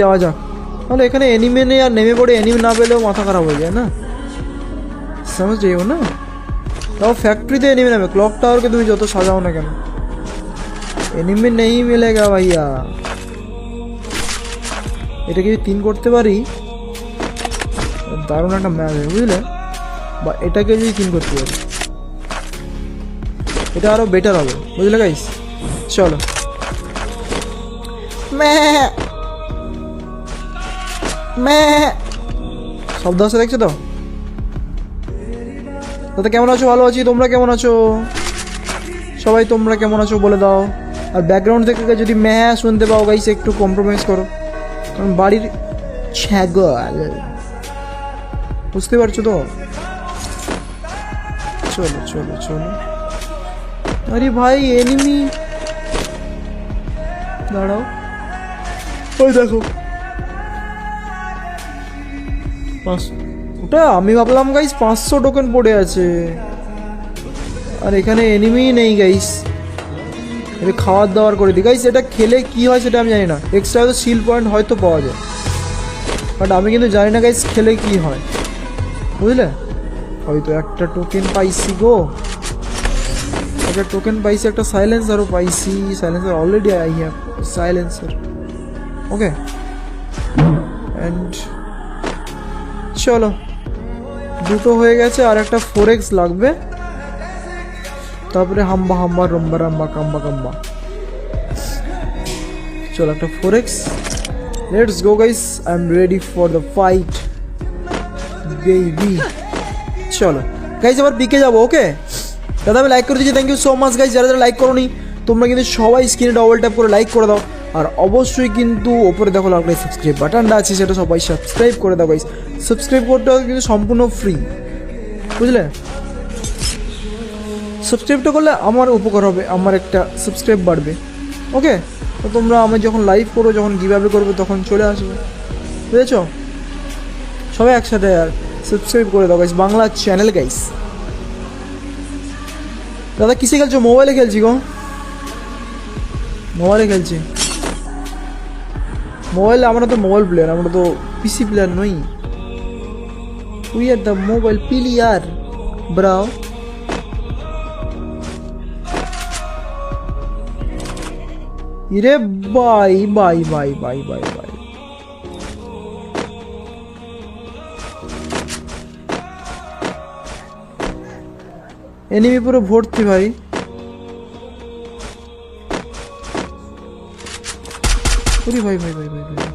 যাওয়া যাক। তাহলে এখানে এনিমে নেই আর নেমে পড়ে এনিমে না পেলেও মাথা খারাপ হয়ে যায় না, समझ रही हो ना। তাও ফ্যাক্টরিতে এনিমে নামে, ক্লক টাওয়ারকে তুমি যত সাজাও না কেন এনিমে নেই মিলেগা ভাইয়া। এটাকে যদি 3 করতে পারি দারুণ একটা ম্যাচ হবে বুঝলে, বা এটাকে যদি 3 করতে পারি এটা আরো বেটার হবে বুঝলে গাইস। চলো শব্দ আসছে দেখছো তো। দাদা কেমন আছো? ভালো আছি, তোমরা কেমন আছো? সবাই তোমরা কেমন আছো বলে দাও। আর ব্যাকগ্রাউন্ড থেকে যদি শুনতে পাও গাইস একটু কম্প্রোমাইজ করো, কারণ বাড়ির ছাগল, বুঝতে পারছো তো। চলো চলো চলো। আরে ভাই এনিমি, দাঁড়াও, ওই দেখো ওটা আমি ভাবলাম গাইস 500 টোকেন পড়ে আছে, আর এখানে এনিমি নেই গাইস। এটা খাওয়ার দাওয়ার করে দিই গাইস। এটা খেলে কি হয় সেটা আমি জানি না, এক্সট্রা হয়তো সিল পয়েন্ট হয়তো পাওয়া যায়, বাট আমি কিন্তু জানি না গাইস খেলে কি হয় বুঝলে। হয়তো একটা টোকেন পাইছি গো, একটা টোকেন পাইছি, একটা সাইলেন্সারও পাইছি। Silencer already I have silencer, okay. And চলো দুটো হয়ে গেছে, আর একটা 4x লাগবে, তারপরে হাম্বা হাম্বা রম্বা রাম্বা কাম্বা কাম্বা। চলো একটা 4x, let's go guys, I am ready for the fight baby. চলো গাইস এবার পিকে যাবো, ওকে। দাদা আমি লাইক করে দিচ্ছি, thank you so much guys. যারা যারা লাইক করোনি তোমরা কিন্তু সবাই স্ক্রিনে ডবল ট্যাপ করে লাইক করে দাও, আর অবশ্যই কিন্তু ওপরে দেখো লাগলে সাবস্ক্রাইব বাটনটা আছে, সেটা সবাই সাবস্ক্রাইব করে দাও গাইস। সাবস্ক্রাইব করতে হবে কিন্তু সম্পূর্ণ ফ্রি বুঝলে। সাবস্ক্রাইবটা করলে আমার উপকার হবে, আমার একটা সাবস্ক্রাইব বাড়বে, ওকে। তো তোমরা আমি যখন লাইভ করবো, যখন গিভঅ্যাওয়ে করবো তখন চলে আসবে, বুঝেছো। সবাই একসাথে আর সাবস্ক্রাইব করে দাও গাইস, বাংলা চ্যানেল গাইস। দাদা কিসে খেলছো? মোবাইলে খেলছি গো, মোবাইলে খেলছি। মোবাইলে আমরা তো মোবাইল প্লেয়ার, আমরা তো পিসি প্লেয়ার নই। We are the mobile player bro. ইরে bye bye bye bye bye bye. Enemy পুরো ভর্তি ভাই। ভাই ভাই ভাই ভাই ভাই